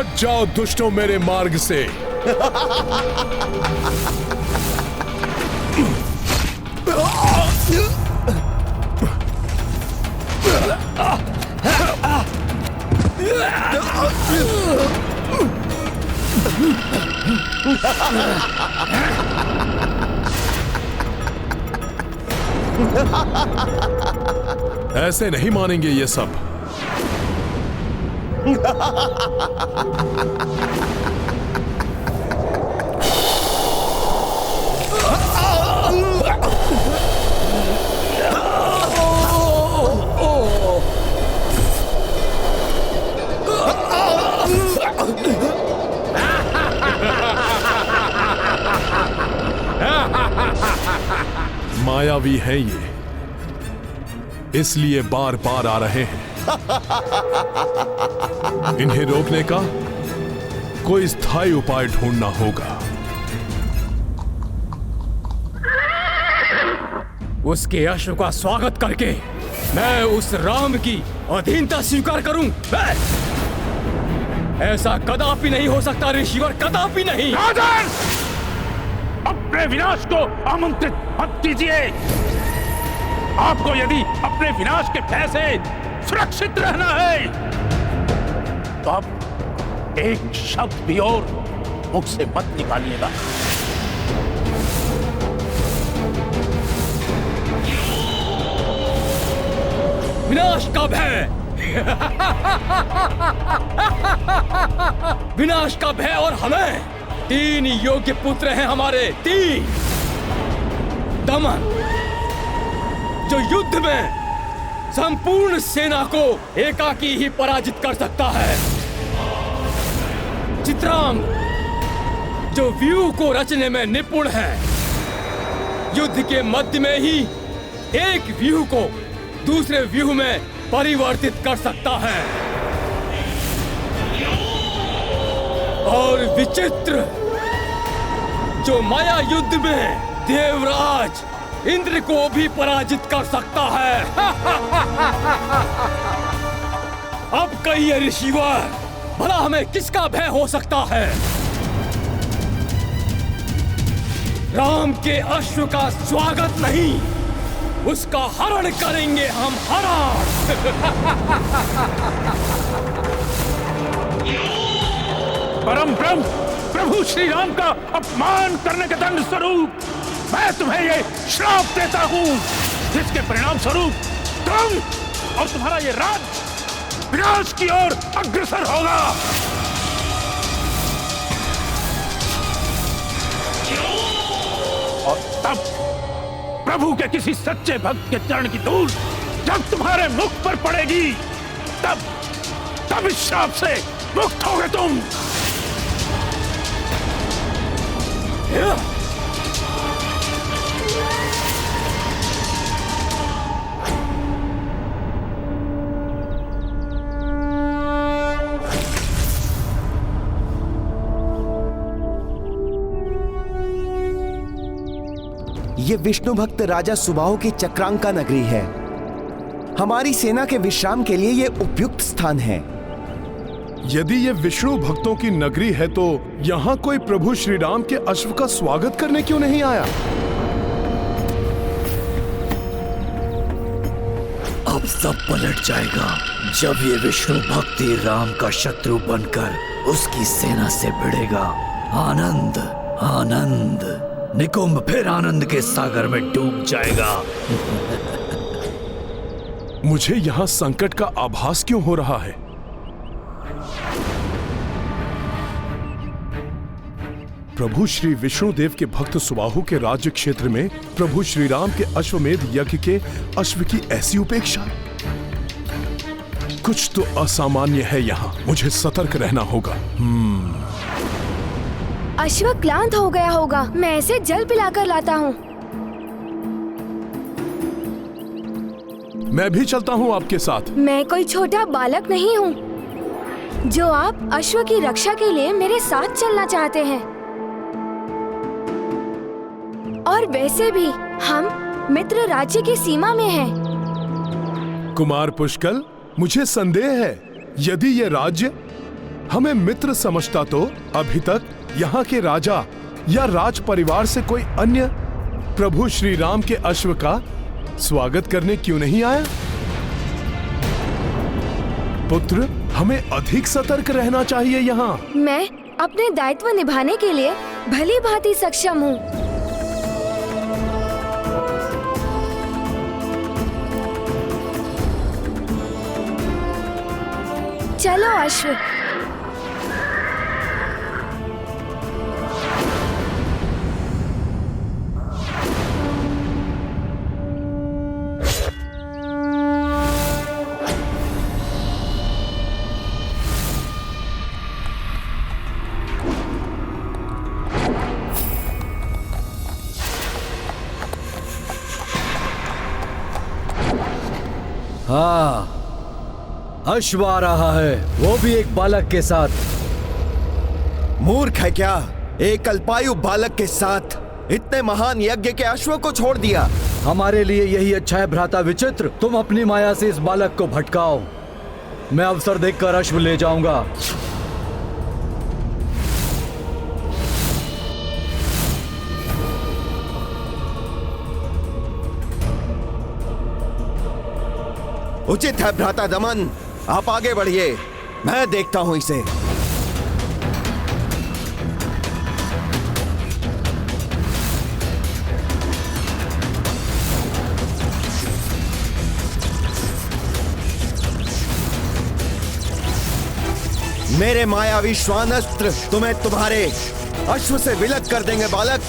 हट जाओ दुष्टों मेरे मार्ग से। ऐसे नहीं मानेंगे ये सब। मायावी है ये, इसलिए बार बार आ रहे हैं। इन्हें रोकने का कोई स्थायी उपाय ढूंढना होगा। उसके अश्व का स्वागत करके मैं उस राम की अधीनता स्वीकार करूं। ऐसा कदापि नहीं हो सकता ऋषिवर, कदापि नहीं। राजन, अपने विनाश को आमंत्रित मत कीजिए। आपको यदि अपने विनाश के भय से सुरक्षित रहना है तो आप एक शब्द भी और मुख से मत निकालिएगा। विनाश का भय विनाश का भय। और हमें 3 योग्य पुत्र हैं हमारे, 3। दमन जो युद्ध में संपूर्ण सेना को एकाकी ही पराजित कर सकता है। चित्रांग जो व्यूह को रचने में निपुण है, युद्ध के मध्य में ही एक व्यूह को दूसरे व्यूह में परिवर्तित कर सकता है। और विचित्र जो माया युद्ध में देवराज इंद्र को भी पराजित कर सकता है। अब कहिए ऋषिवर, भला हमें किसका भय हो सकता है? राम के अश्व का स्वागत नहीं, उसका हरण करेंगे हम, हरण। परम ब्रह्म प्रभु श्री राम का अपमान करने के दंड स्वरूप मैं तुम्हें ये श्राप देता हूँ, जिसके परिणाम स्वरूप तुम और तुम्हारा ये राज्य विनाश की ओर अग्रसर होगा। और तब प्रभु के किसी सच्चे भक्त के चरण की धूल जब तुम्हारे मुख पर पड़ेगी, तब इस श्राप से मुक्त होगे तुम। ये विष्णु भक्त राजा सुबाहु की चक्रांका नगरी है। हमारी सेना के विश्राम के लिए ये उपयुक्त स्थान है। यदि ये विष्णु भक्तों की नगरी है तो यहाँ कोई प्रभु श्री राम के अश्व का स्वागत करने क्यों नहीं आया? अब सब पलट जाएगा जब ये विष्णु भक्ति राम का शत्रु बनकर उसकी सेना से भिड़ेगा। आनंद आनंद, निकुंभ फिर आनंद के सागर में डूब जाएगा। मुझे यहाँ संकट का आभास क्यों हो रहा है? प्रभु श्री विष्णुदेव के भक्त सुबाहु के राज्य क्षेत्र में प्रभु श्री राम के अश्वमेध यज्ञ के अश्व की ऐसी उपेक्षा। कुछ तो असामान्य है यहाँ, मुझे सतर्क रहना होगा। अश्व क्लांत हो गया होगा, मैं इसे जल पिलाकर लाता हूँ। मैं भी चलता हूँ आपके साथ। मैं कोई छोटा बालक नहीं हूँ जो आप अश्व की रक्षा के लिए मेरे साथ चलना चाहते हैं। और वैसे भी हम मित्र राज्य की सीमा में हैं। कुमार पुष्कल, मुझे संदेह है यदि ये राज्य हमें मित्र समझता तो अभी तक यहाँ के राजा या राज परिवार से कोई अन्य प्रभु श्री राम के अश्व का स्वागत करने क्यों नहीं आया? पुत्र, हमें अधिक सतर्क रहना चाहिए यहाँ। मैं अपने दायित्व निभाने के लिए भली भांति सक्षम हूँ। चलो अश्व। हाँ, अश्व आ रहा है, वो भी एक बालक के साथ। मूर्ख है क्या? एक अल्पायु बालक के साथ इतने महान यज्ञ के अश्व को छोड़ दिया। हमारे लिए यही अच्छा है भ्राता विचित्र। तुम अपनी माया से इस बालक को भटकाओ, मैं अवसर देखकर अश्व ले जाऊंगा। उचित है भ्राता दमन, आप आगे बढ़िए, मैं देखता हूं इसे। मेरे मायावी श्वान अस्त्र तुम्हें तुम्हारे अश्व से विलग कर देंगे बालक।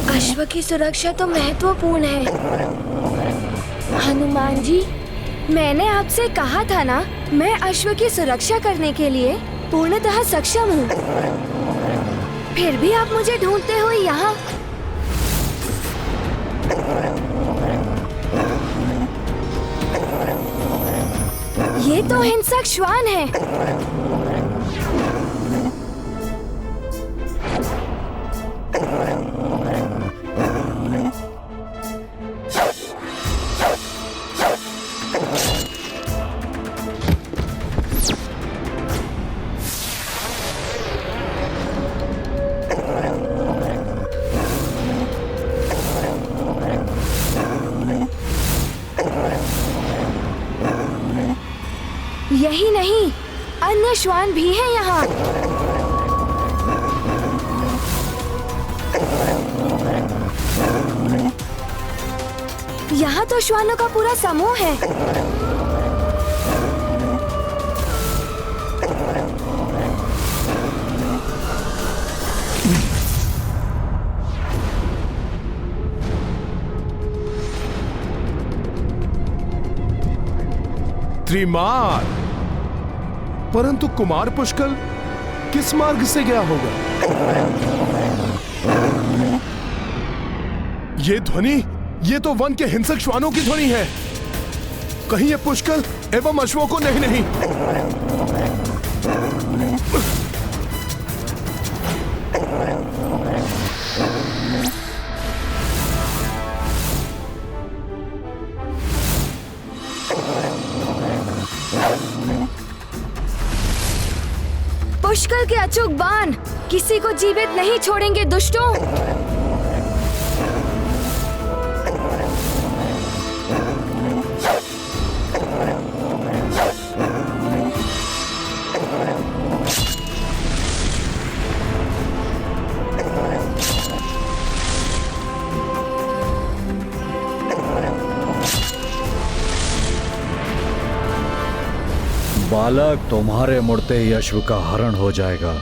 अश्व की सुरक्षा तो महत्वपूर्ण है। हनुमान जी, मैंने आपसे कहा था ना, मैं अश्व की सुरक्षा करने के लिए पूर्णतः सक्षम हूँ। फिर भी आप मुझे ढूंढते हुए यहाँ। ये तो हिंसक श्वान है। यही नहीं, अन्य श्वान भी हैं यहाँ। यहाँ तो श्वानों का पूरा समूह है। त्रिमार, परंतु कुमार पुष्कल किस मार्ग से गया होगा? ये ध्वनि, ये तो वन के हिंसक श्वानों की ध्वनि है। कहीं ये पुष्कल एवं अश्वों को नहीं। पुष्कल के अचूक बाण किसी को जीवित नहीं छोड़ेंगे दुष्टों। बालक, तुम्हारे मुड़ते ही अश्व का हरण हो जाएगा।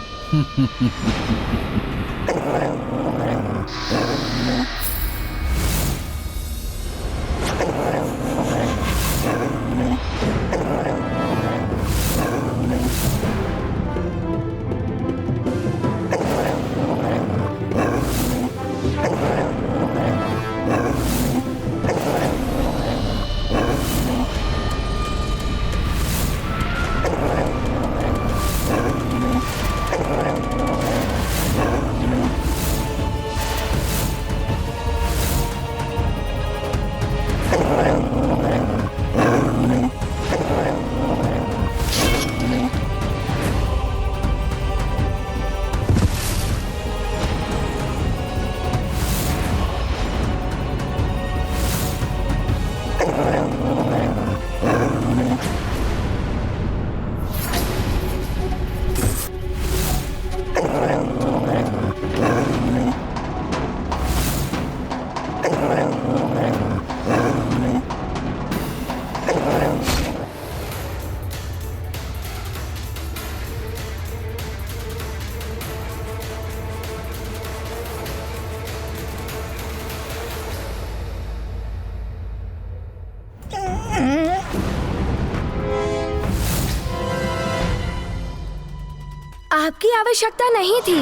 आपकी आवश्यकता नहीं थी,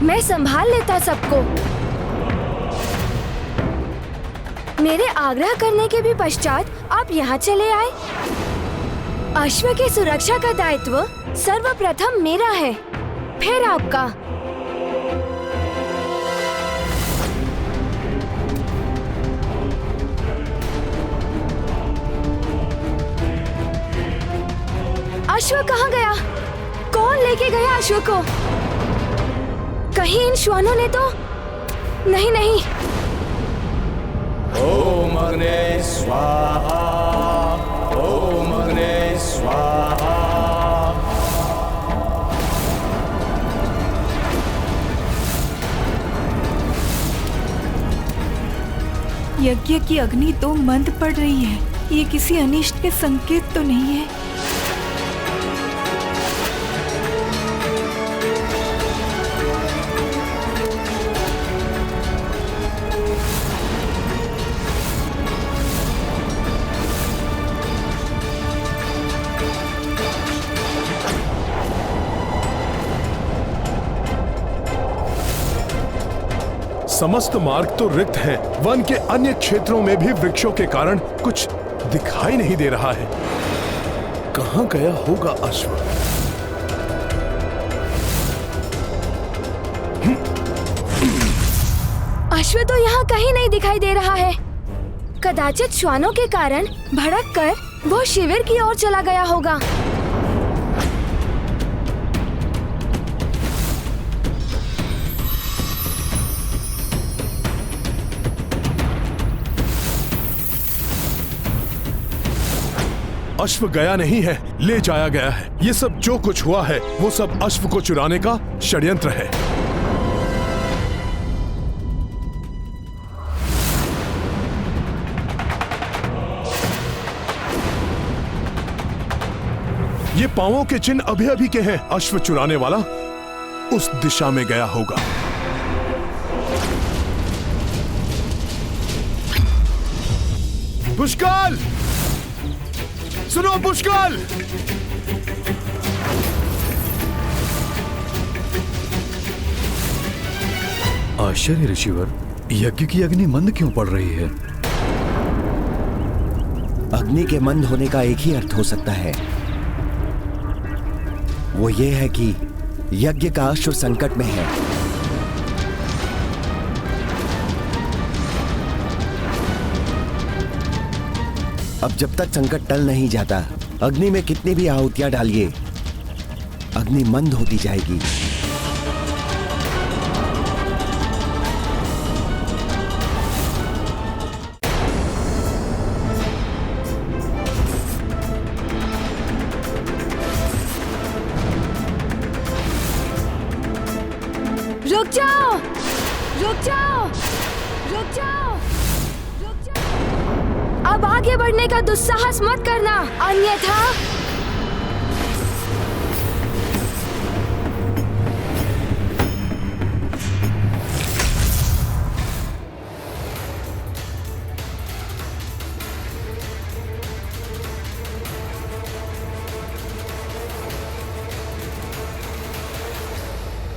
मैं संभाल लेता सबको। मेरे आग्रह करने के भी पश्चात आप यहाँ चले आए। अश्व की सुरक्षा का दायित्व सर्वप्रथम मेरा है, फिर आपका। अश्व कहाँ गया? कौन लेके गया अश्व को? कहीं इन श्वानों ने तो नहीं? नहीं, ओम अग्ने स्वाहा, ओम अग्ने स्वाहा। यज्ञ की अग्नि तो मंद पड़ रही है। ये किसी अनिष्ट के संकेत तो नहीं है? समस्त मार्ग तो रिक्त हैं। वन के अन्य क्षेत्रों में भी वृक्षों के कारण कुछ दिखाई नहीं दे रहा है। कहां गया होगा अश्व? अश्व तो यहाँ कहीं नहीं दिखाई दे रहा है। कदाचित श्वानों के कारण भड़क कर वो शिविर की ओर चला गया होगा। अश्व गया नहीं है, ले जाया गया है। ये सब जो कुछ हुआ है वो सब अश्व को चुराने का षड्यंत्र है। ये पांवों के चिन्ह अभी अभी के हैं। अश्व चुराने वाला उस दिशा में गया होगा। पुष्कल, सुनो पुष्कल! आश्चर्य ऋषिवर, यज्ञ की अग्नि मंद क्यों पड़ रही है? अग्नि के मंद होने का एक ही अर्थ हो सकता है, वो ये है कि यज्ञ का अश्व संकट में है। अब जब तक संकट टल नहीं जाता, अग्नि में कितनी भी आहुतियां डालिए, अग्नि मंद होती जाएगी। रुक जाओ! रुक जाओ! रुक जाओ! रुक जाओ! अब आगे बढ़ने का दुस्साहस मत करना, अन्यथा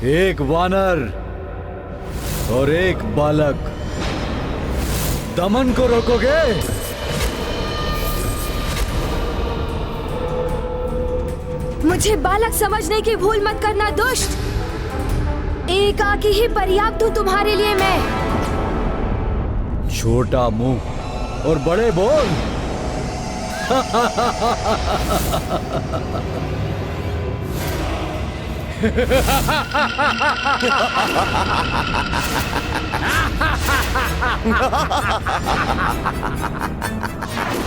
एक वानर और एक बालक। दमन को रोकोगे? मुझे बालक समझने की भूल मत करना दुष्ट। एकाकी ही पर्याप्त हूँ तुम्हारे लिए मैं। छोटा मुंह और बड़े बोल।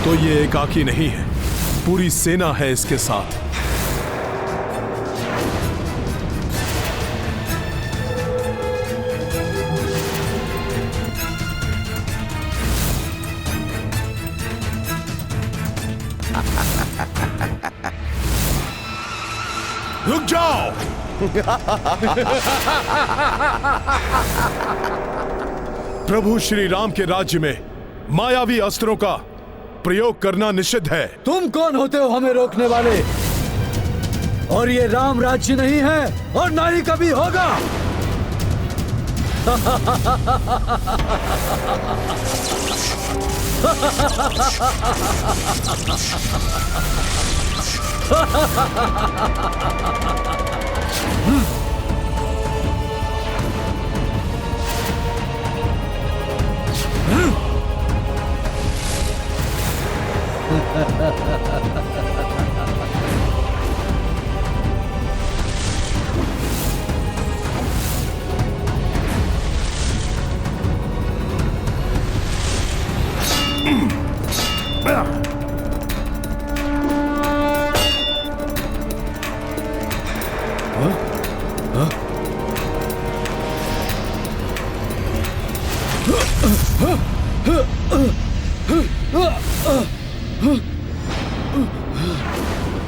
तो ये एकाकी नहीं है, पूरी सेना है इसके साथ। रुक जाओ। प्रभु श्री राम के राज्य में मायावी अस्त्रों का प्रयोग करना निषिद्ध है। तुम कौन होते हो हमें रोकने वाले? और ये राम राज्य नहीं है और ना ही कभी होगा।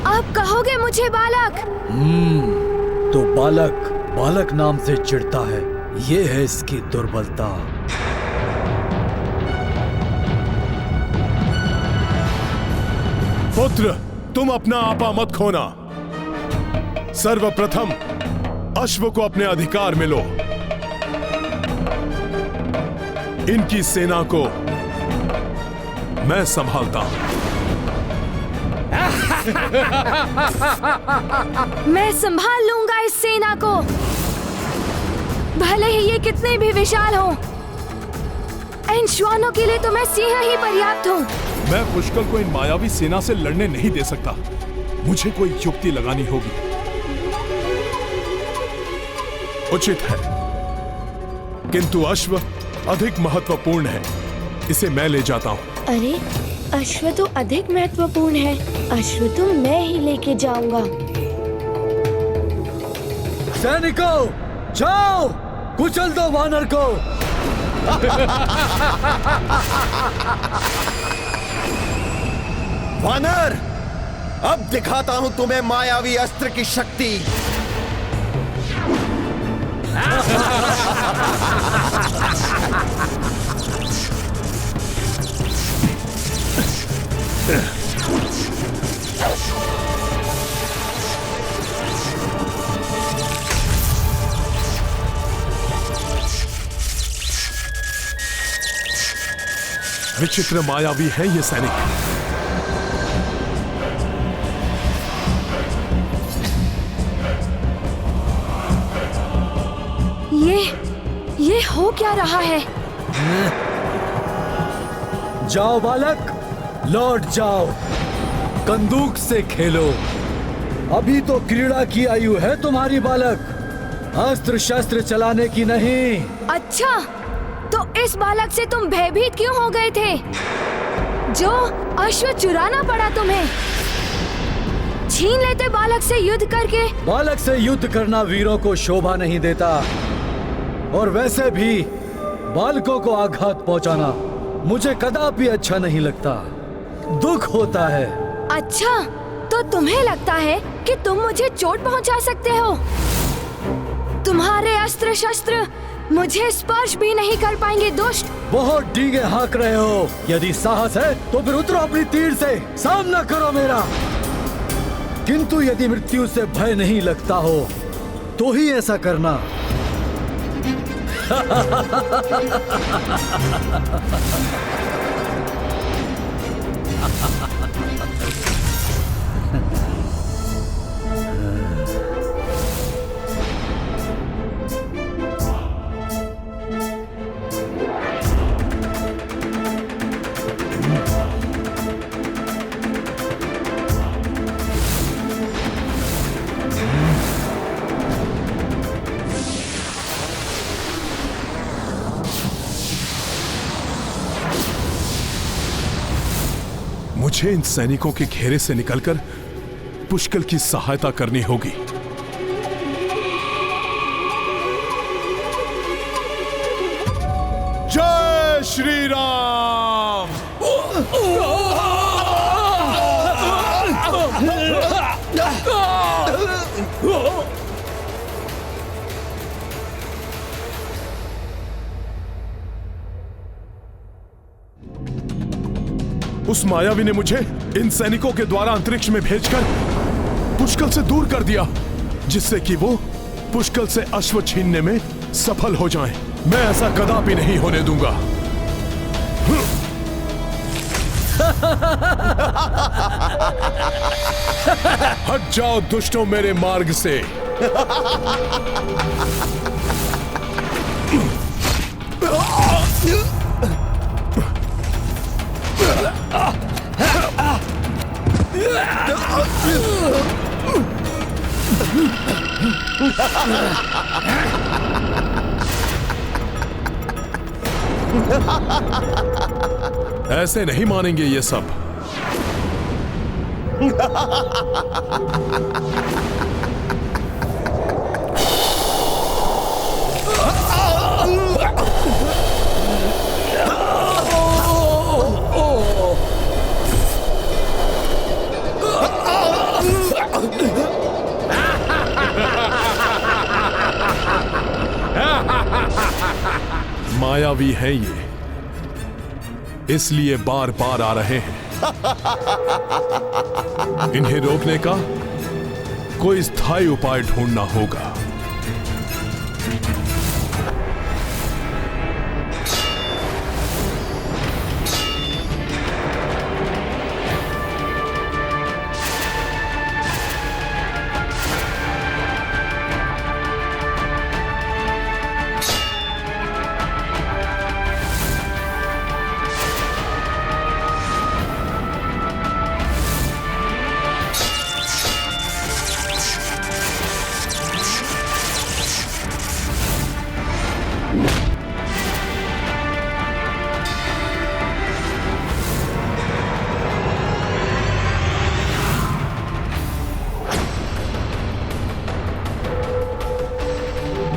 अब कहोगे मुझे बालक? तो बालक नाम से चिढ़ता है। ये है इसकी दुर्बलता। पुत्र, तुम अपना आपा मत खोना। सर्वप्रथम अश्व को अपने अधिकार में लो। इनकी सेना को मैं संभालता हूं। मैं संभाल लूंगा इस सेना को, भले ही ये कितने भी विशाल हो। इन श्वानों के लिए तो मैं सिंह ही पर्याप्त हूँ। मैं पुष्कर को इन मायावी सेना से लड़ने नहीं दे सकता। मुझे कोई युक्ति लगानी होगी। उचित है, किंतु अश्व अधिक महत्वपूर्ण है। इसे मैं ले जाता हूँ। अरे, अश्व तो अधिक महत्वपूर्ण है। अश्व तो मैं ही लेके जाऊंगा। सैनिकों, जाओ, कुचल दो वानर को। वानर, अब दिखाता हूं तुम्हें मायावी अस्त्र की शक्ति। विचित्र मायावी है ये सैनिक। ये हो क्या रहा है? जाओ बालक, लौट जाओ, बंदूक से खेलो। अभी तो क्रीड़ा की आयु है तुम्हारी बालक, अस्त्र शस्त्र चलाने की नहीं। अच्छा, तो इस बालक से तुम भयभीत क्यों हो गए थे? जो अश्व चुराना पड़ा तुम्हें। छीन लेते बालक से युद्ध करके। बालक से युद्ध करना वीरों को शोभा नहीं देता, और वैसे भी बालकों को आघात पहुंचाना मुझे कदापि अच्छा नहीं लगता। दुख होता है। अच्छा, तो तुम्हें लगता है कि तुम मुझे चोट पहुंचा सकते हो? तुम्हारे अस्त्र शस्त्र मुझे स्पर्श भी नहीं कर पाएंगे दुष्ट। बहुत डींगे हाँक रहे हो। यदि साहस है तो फिर उतरो अपनी तीर से, सामना करो मेरा। किंतु यदि मृत्यु से भय नहीं लगता हो तो ही ऐसा करना। मुझे इन सैनिकों के घेरे से निकलकर पुष्कल की सहायता करनी होगी। जय श्री राम। उस मायावी ने मुझे इन सैनिकों के द्वारा अंतरिक्ष में भेजकर पुष्कल से दूर कर दिया, जिससे कि वो पुष्कल से अश्व छीनने में सफल हो जाएं। मैं ऐसा कदापि नहीं होने दूंगा। हट जाओ दुष्टों मेरे मार्ग से। ऐसे नहीं मानेंगे ये सब। मायावी हैं ये, इसलिए बार बार आ रहे हैं। इन्हें रोकने का कोई स्थायी उपाय ढूंढना होगा।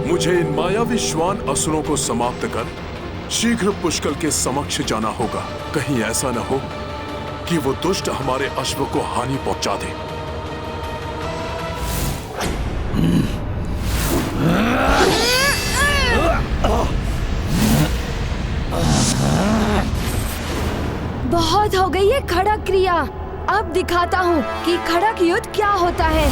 मुझे इन मायावी श्वान असुरों को समाप्त कर शीघ्र पुष्कल के समक्ष जाना होगा। कहीं ऐसा न हो कि वो दुष्ट हमारे अश्व को हानि पहुंचा दे। बहुत हो गई है खड़क क्रिया। अब दिखाता हूँ कि खड़क युद्ध क्या होता है।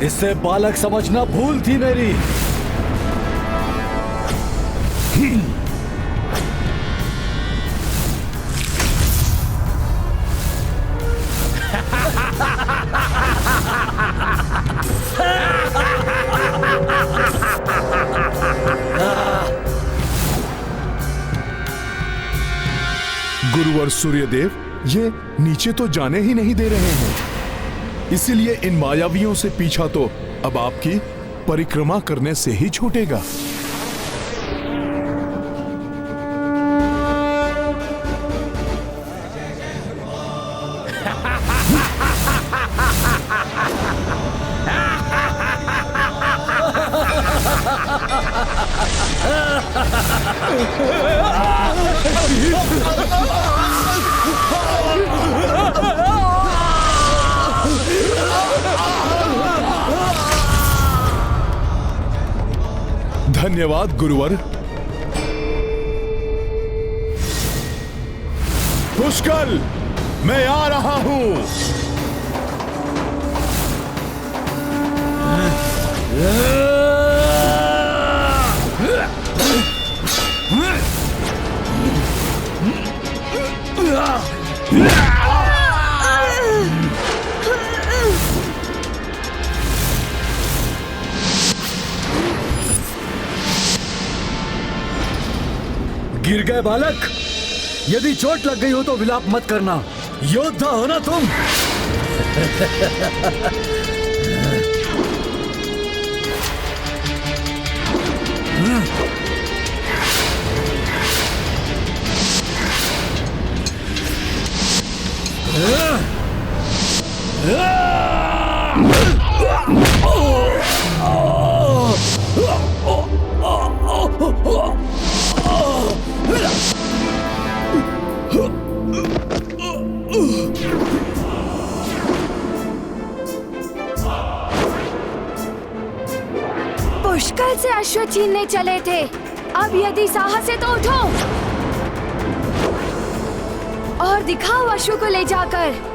इससे बालक समझना भूल थी मेरी। पर सूर्यदेव ये नीचे तो जाने ही नहीं दे रहे हैं, इसीलिए इन मायावियों से पीछा तो अब आपकी परिक्रमा करने से ही छूटेगा। धन्यवाद गुरुवर। पुष्कल, मैं आ रहा हूं। गिर गए बालक। यदि चोट लग गई हो तो विलाप मत करना, योद्धा हो ना तुम। पुष्कल से अश्व छीनने चले थे, अब यदि साहस है तो उठो और दिखाओ अश्व को ले जाकर।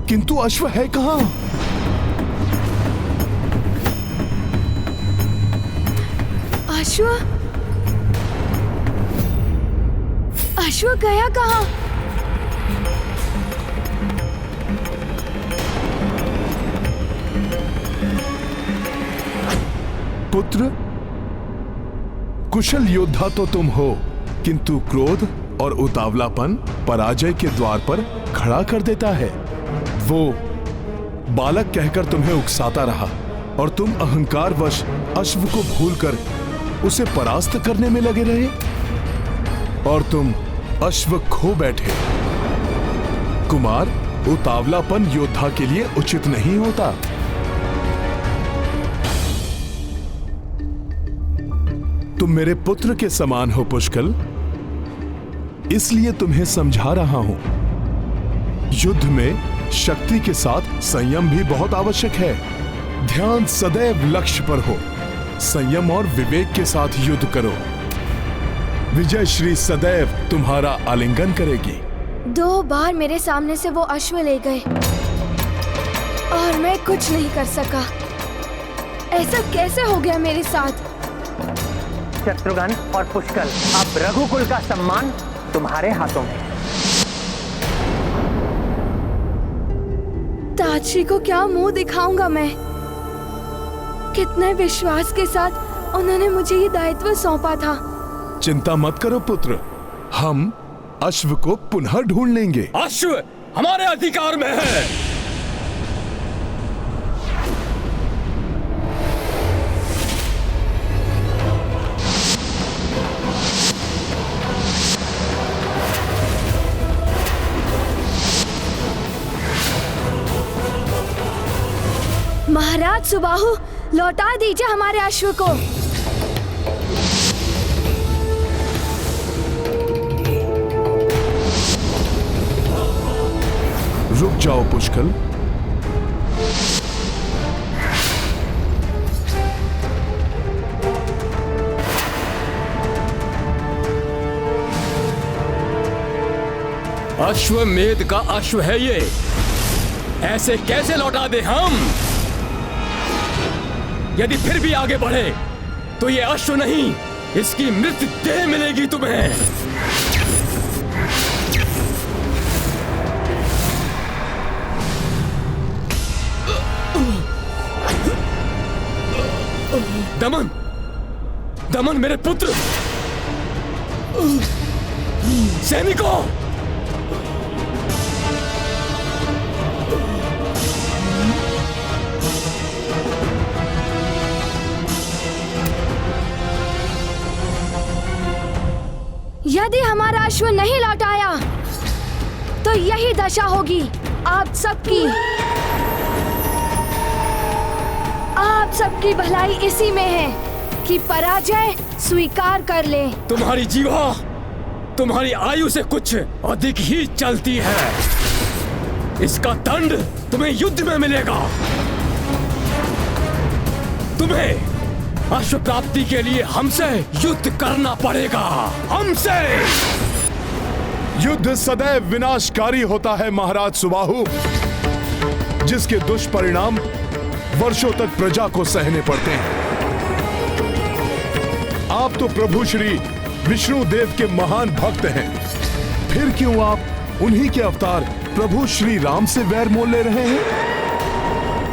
किंतु अश्व है कहां? अश्व? अश्व गया कहां? पुत्र, कुशल योद्धा तो तुम हो, किंतु क्रोध और उतावलापन पराजय के द्वार पर खड़ा कर देता है। वो बालक कहकर तुम्हें उकसाता रहा और तुम अहंकारवश अश्व को भूलकर उसे परास्त करने में लगे रहे और तुम अश्व खो बैठे। कुमार, उतावलापन योद्धा के लिए उचित नहीं होता। तुम मेरे पुत्र के समान हो पुष्कल, इसलिए तुम्हें समझा रहा हूं। युद्ध में शक्ति के साथ संयम भी बहुत आवश्यक है। ध्यान सदैव लक्ष्य पर हो। संयम और विवेक के साथ युद्ध करो। विजय श्री सदैव तुम्हारा आलिंगन करेगी। 2 बार मेरे सामने से वो अश्व ले गए और मैं कुछ नहीं कर सका। ऐसा कैसे हो गया मेरे साथ? शत्रुघ्न और पुष्कल, अब रघुकुल का सम्मान तुम्हारे हाथों में। ताजश्री को क्या मुंह दिखाऊंगा मैं? कितने विश्वास के साथ उन्होंने मुझे ये दायित्व सौंपा था। चिंता मत करो पुत्र, हम अश्व को पुनः ढूंढ लेंगे। अश्व हमारे अधिकार में है। महाराज सुबाहु, लौटा दीजिए हमारे अश्व को। रुक जाओ पुष्कल। अश्वमेध का अश्व है ये, ऐसे कैसे लौटा दे हम? यदि फिर भी आगे बढ़े तो ये अश्व नहीं, इसकी मृत देह मिलेगी तुम्हें। दमन, दमन मेरे पुत्र, सैनिकों, यदि हमारा अश्व नहीं लौट आया तो यही दशा होगी आप सबकी। आप सबकी भलाई इसी में है कि पराजय स्वीकार कर ले। तुम्हारी जीवा तुम्हारी आयु से कुछ अधिक ही चलती है, इसका दंड तुम्हें युद्ध में मिलेगा। तुम्हें अश्व प्राप्ति के लिए हमसे युद्ध करना पड़ेगा, हमसे। युद्ध सदैव विनाशकारी होता है महाराज सुबाहु, जिसके दुष्परिणाम वर्षों तक प्रजा को सहने पड़ते हैं। आप तो प्रभु श्री विष्णु देव के महान भक्त हैं, फिर क्यों आप उन्हीं के अवतार प्रभु श्री राम से वैर मोल ले रहे हैं?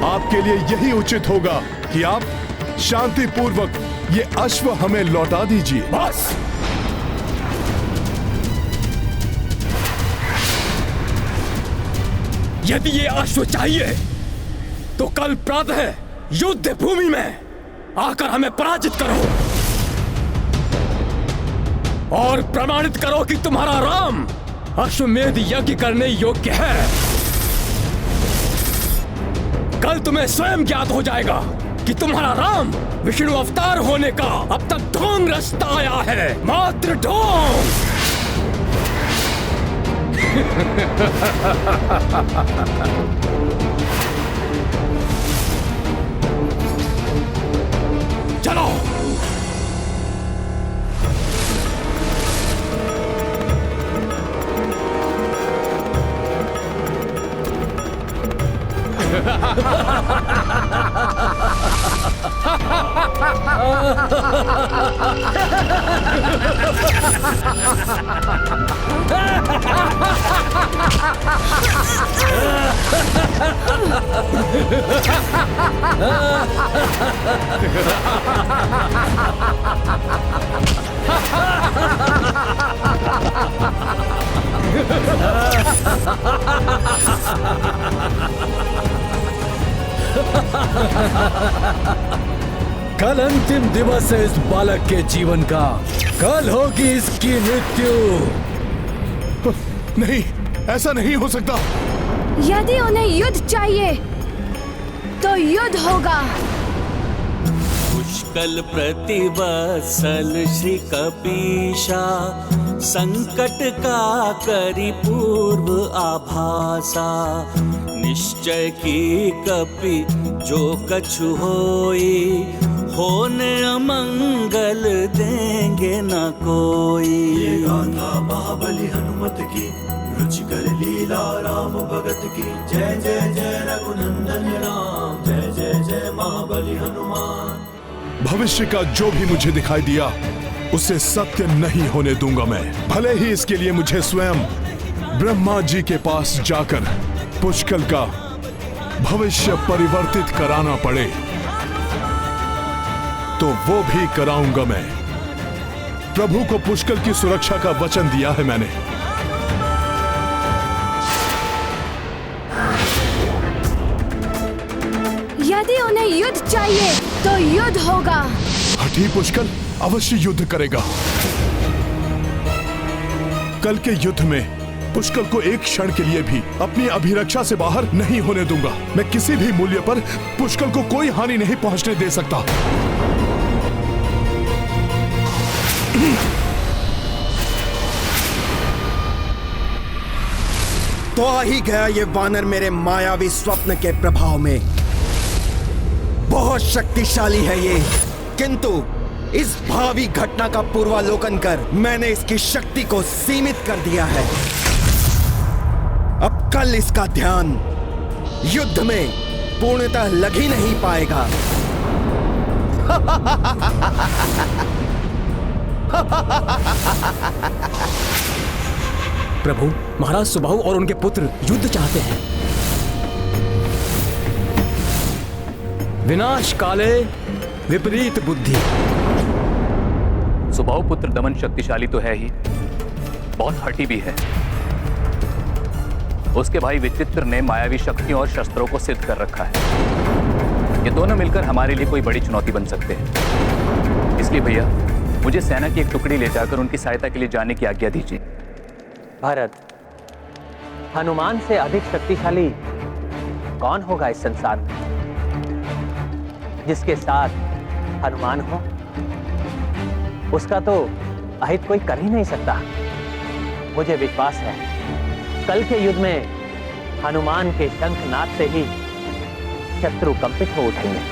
आपके लिए यही उचित होगा कि आप शांति पूर्वक ये अश्व हमें लौटा दीजिए। बस, यदि ये अश्व चाहिए तो कल प्रातः युद्ध भूमि में आकर हमें पराजित करो और प्रमाणित करो कि तुम्हारा राम अश्वमेध यज्ञ करने योग्य है। कल तुम्हें स्वयं ज्ञात हो जाएगा कि तुम्हारा राम विष्णु अवतार होने का अब तक ढोंग रचता आया है, मात्र ढोंग। चलो, कल अंतिम दिवस है इस बालक के जीवन का, कल होगी इसकी मृत्यु। नहीं, ऐसा नहीं हो सकता। यदि उन्हें युद्ध चाहिए तो युद्ध होगा। पुष्कल प्रतिवत्सल श्री कपीशा, संकट का करी पूर्व आभासा। निश्चय की कपि जो कछु होई, होने अमंगल देंगे न कोई। ये गाथा महाबली हनुमत की, रुचिकर लीला राम भगत की। जय जय जय रघुनंदन राम, जय जय जय महाबली हनुमान। भविष्य का जो भी मुझे दिखाई दिया उसे सत्य नहीं होने दूंगा मैं, भले ही इसके लिए मुझे स्वयं ब्रह्मा जी के पास जाकर पुष्कल का भविष्य परिवर्तित कराना पड़े तो वो भी कराऊंगा मैं। प्रभु को पुष्कल की सुरक्षा का वचन दिया है मैंने। यदि उन्हें युद्ध चाहिए तो युद्ध होगा। हठी पुष्कल अवश्य युद्ध करेगा। कल के युद्ध में पुष्कल को एक क्षण के लिए भी अपनी अभिरक्षा से बाहर नहीं होने दूंगा। मैं किसी भी मूल्य पर पुष्कल को कोई हानि नहीं पहुंचने दे सकता। तो आ ही गया ये वानर मेरे मायावी स्वप्न के प्रभाव में। बहुत शक्तिशाली है ये, किंतु इस भावी घटना का पूर्वालोकन कर मैंने इसकी शक्ति को सीमित कर दिया है। अब कल इसका ध्यान युद्ध में पूर्णतः लग ही नहीं पाएगा। प्रभु, महाराज सुबाहु और उनके पुत्र युद्ध चाहते हैं। विनाश काले विपरीत बुद्धि। सुबाहु पुत्र दमन शक्तिशाली तो है ही, बहुत हठी भी है। उसके भाई विचित्र ने मायावी शक्तियों और शस्त्रों को सिद्ध कर रखा है। ये दोनों मिलकर हमारे लिए कोई बड़ी चुनौती बन सकते हैं। इसलिए भैया, मुझे सेना की एक टुकड़ी ले जाकर उनकी सहायता के लिए जाने की आज्ञा दीजिए। भरत, हनुमान से अधिक शक्तिशाली कौन होगा इस संसार में? जिसके साथ हनुमान हो, उसका तो अहित कोई कर ही नहीं सकता। मुझे विश्वास है कल के युद्ध में हनुमान के शंखनाद से ही शत्रु कंपित हो उठेंगे।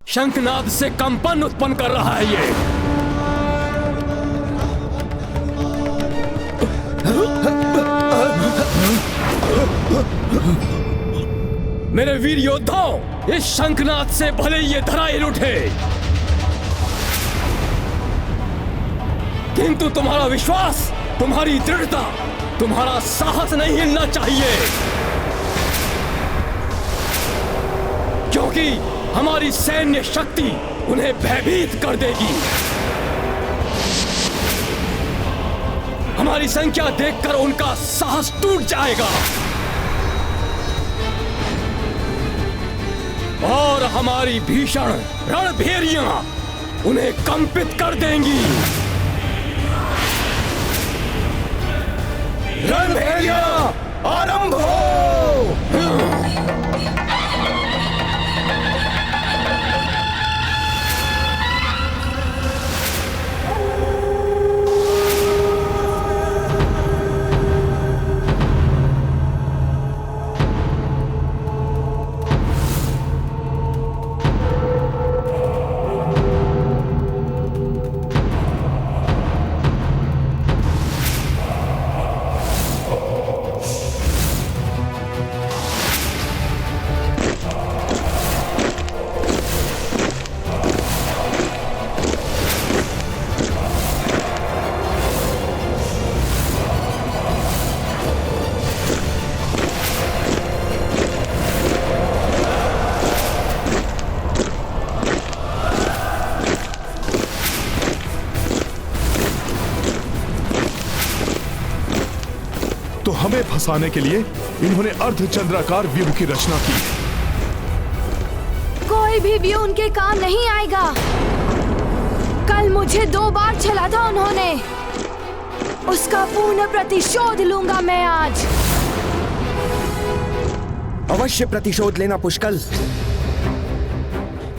शंखनाद से कंपन उत्पन्न कर रहा है ये। मेरे वीर योद्धाओं, इस शंखनाद से भले ये धराई उठे, किंतु तुम्हारा विश्वास, तुम्हारी दृढ़ता, तुम्हारा साहस नहीं हिलना चाहिए, क्योंकि हमारी सैन्य शक्ति उन्हें भयभीत कर देगी। हमारी संख्या देखकर उनका साहस टूट जाएगा और हमारी भीषण रणभेरियां उन्हें कंपित कर देंगी। रणभेरियां आरंभ हो। हमें फंसाने के लिए इन्होंने अर्धचंद्राकार व्यूह की रचना की। कोई भी व्यूह उनके काम नहीं आएगा। कल मुझे 2 बार छला था उन्होंने, उसका पूर्ण प्रतिशोध लूंगा मैं आज। अवश्य प्रतिशोध लेना पुष्कल,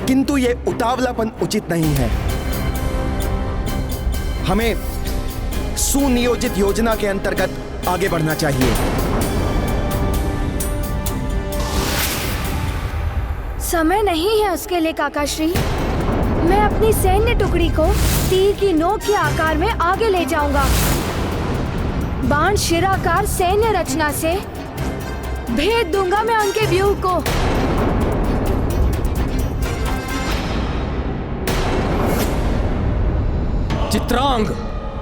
किंतु ये उतावलापन उचित नहीं है। हमें सुनियोजित योजना के अंतर्गत आगे बढ़ना चाहिए। समय नहीं है उसके लिए काकाश्री। मैं अपनी सैन्य टुकड़ी को तीर की नोक के आकार में आगे ले जाऊंगा। बाण शिराकार सैन्य रचना से भेद दूंगा मैं उनके व्यूह को। चित्रांग,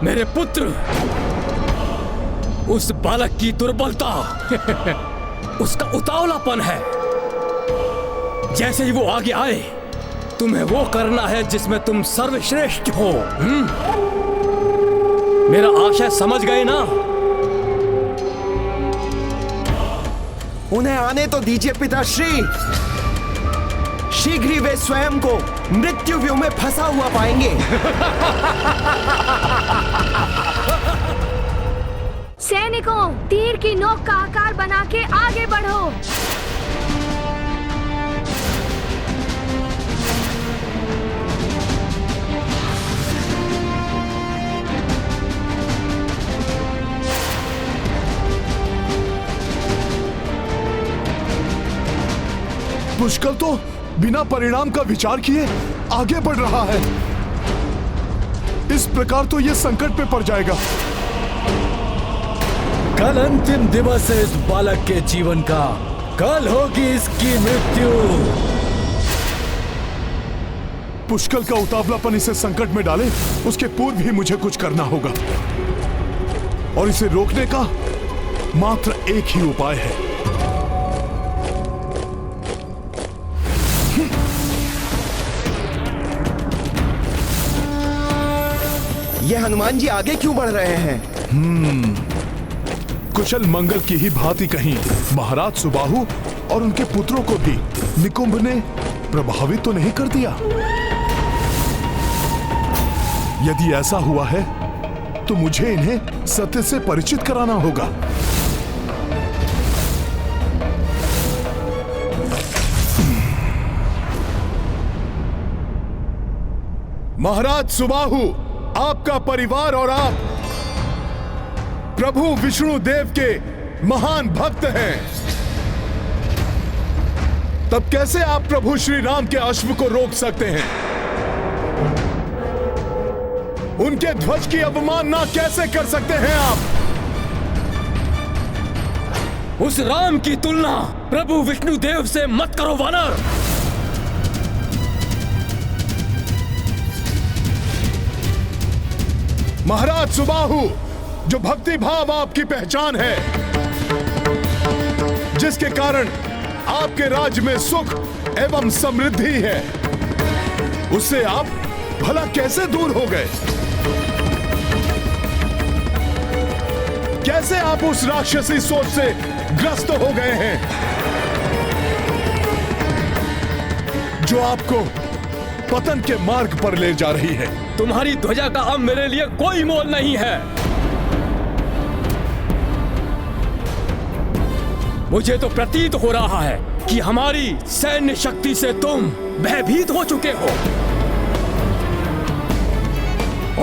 मेरे पुत्र, उस बालक की दुर्बलता उसका उतावलापन है। जैसे ही वो आगे आए, तुम्हें वो करना है जिसमें तुम सर्वश्रेष्ठ हो। मेरा आशय समझ गए ना? उन्हें आने तो दीजिए पिताश्री। शीघ्र ही वे स्वयं को मृत्यु व्यूह में फंसा हुआ पाएंगे। सैनिकों, तीर की नोक का आकार बना के आगे बढ़ो। पुष्कल तो बिना परिणाम का विचार किए आगे बढ़ रहा है। इस प्रकार तो ये संकट में पड़ जाएगा। कल अंतिम दिवस है इस बालक के जीवन का। कल होगी इसकी मृत्यु। पुष्कल का उतावलापन इसे संकट में डाले, उसके पूर्व ही मुझे कुछ करना होगा। और इसे रोकने का मात्र एक ही उपाय है। ये हनुमान जी आगे क्यों बढ़ रहे हैं? कुशल मंगल की ही भांति कहीं महाराज सुबाहु और उनके पुत्रों को भी निकुंभ ने प्रभावित तो नहीं कर दिया? यदि ऐसा हुआ है तो मुझे इन्हें सत्य से परिचित कराना होगा। महाराज सुबाहु, आपका परिवार और आप प्रभु विष्णु देव के महान भक्त हैं। तब कैसे आप प्रभु श्री राम के अश्व को रोक सकते हैं? उनके ध्वज की अवमानना कैसे कर सकते हैं आप? उस राम की तुलना प्रभु विष्णु देव से मत करो वानर। महाराज सुबाहु, जो भक्ति भाव आपकी पहचान है, जिसके कारण आपके राज्य में सुख एवं समृद्धि है, उससे आप भला कैसे दूर हो गए? कैसे आप उस राक्षसी सोच से ग्रस्त हो गए हैं जो आपको पतन के मार्ग पर ले जा रही है? तुम्हारी ध्वजा का अब मेरे लिए कोई मोल नहीं है। मुझे तो प्रतीत हो रहा है कि हमारी सैन्य शक्ति से तुम भयभीत हो चुके हो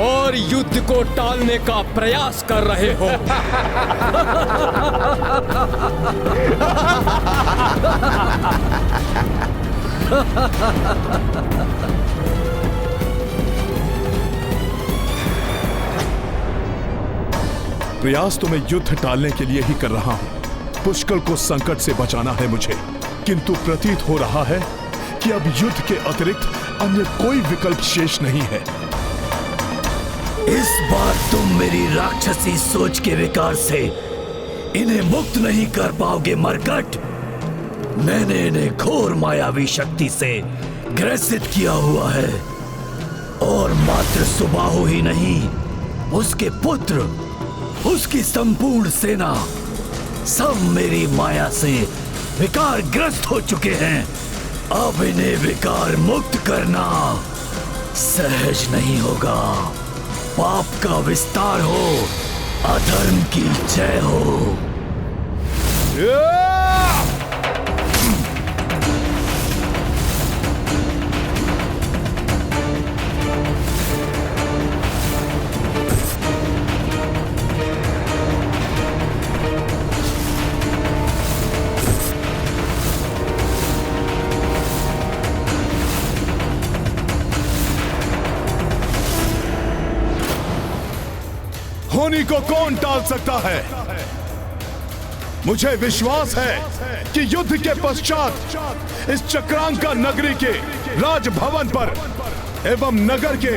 और युद्ध को टालने का प्रयास कर रहे हो। प्रयास तो मैं युद्ध टालने के लिए ही कर रहा हूं। पुष्कल को संकट से बचाना है मुझे, किंतु प्रतीत हो रहा है कि अब युद्ध के अतिरिक्त अन्य कोई विकल्प शेष नहीं है। इस बार तुम मेरी राक्षसी सोच के विकार से इन्हें मुक्त नहीं कर पाओगे मरकट। मैंने इन्हें घोर मायावी शक्ति से ग्रसित किया हुआ है और मात्र सुबाहु ही नहीं, उसके पुत्र, उसकी संपूर्ण सेना सब मेरी माया से विकार ग्रस्त हो चुके हैं। अब इन्हें विकार मुक्त करना सहज नहीं होगा। पाप का विस्तार हो, अधर्म की जय हो। होनी को कौन टाल सकता है? मुझे विश्वास है कि युद्ध के पश्चात इस चक्रांका नगरी के राजभवन पर एवं नगर के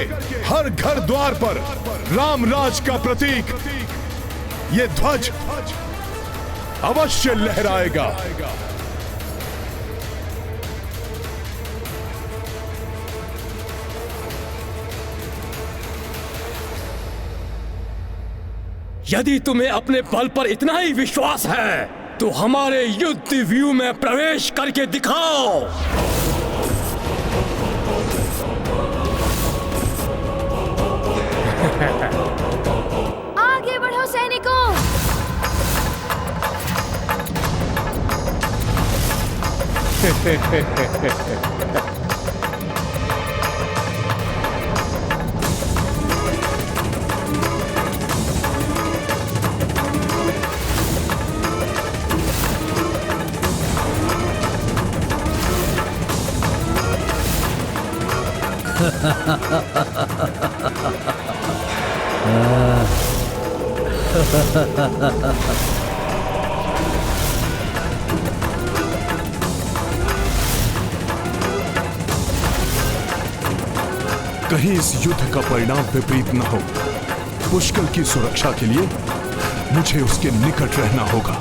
हर घर द्वार पर राम राज का प्रतीक, ये ध्वज अवश्य लहराएगा। यदि तुम्हें अपने बल पर इतना ही विश्वास है तो हमारे युद्ध व्यू में प्रवेश करके दिखाओ। कहीं इस युद्ध का परिणाम विपरीत न हो। पुष्कल की सुरक्षा के लिए मुझे उसके निकट रहना होगा।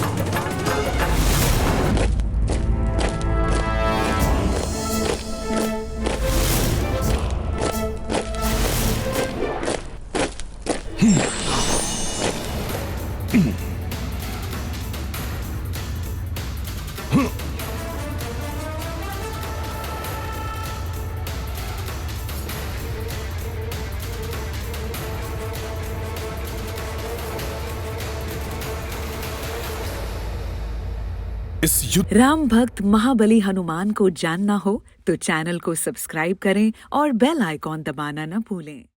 इस युद्ध राम भक्त महाबली हनुमान को जानना हो तो चैनल को सब्सक्राइब करें और बेल आइकॉन दबाना न भूलें।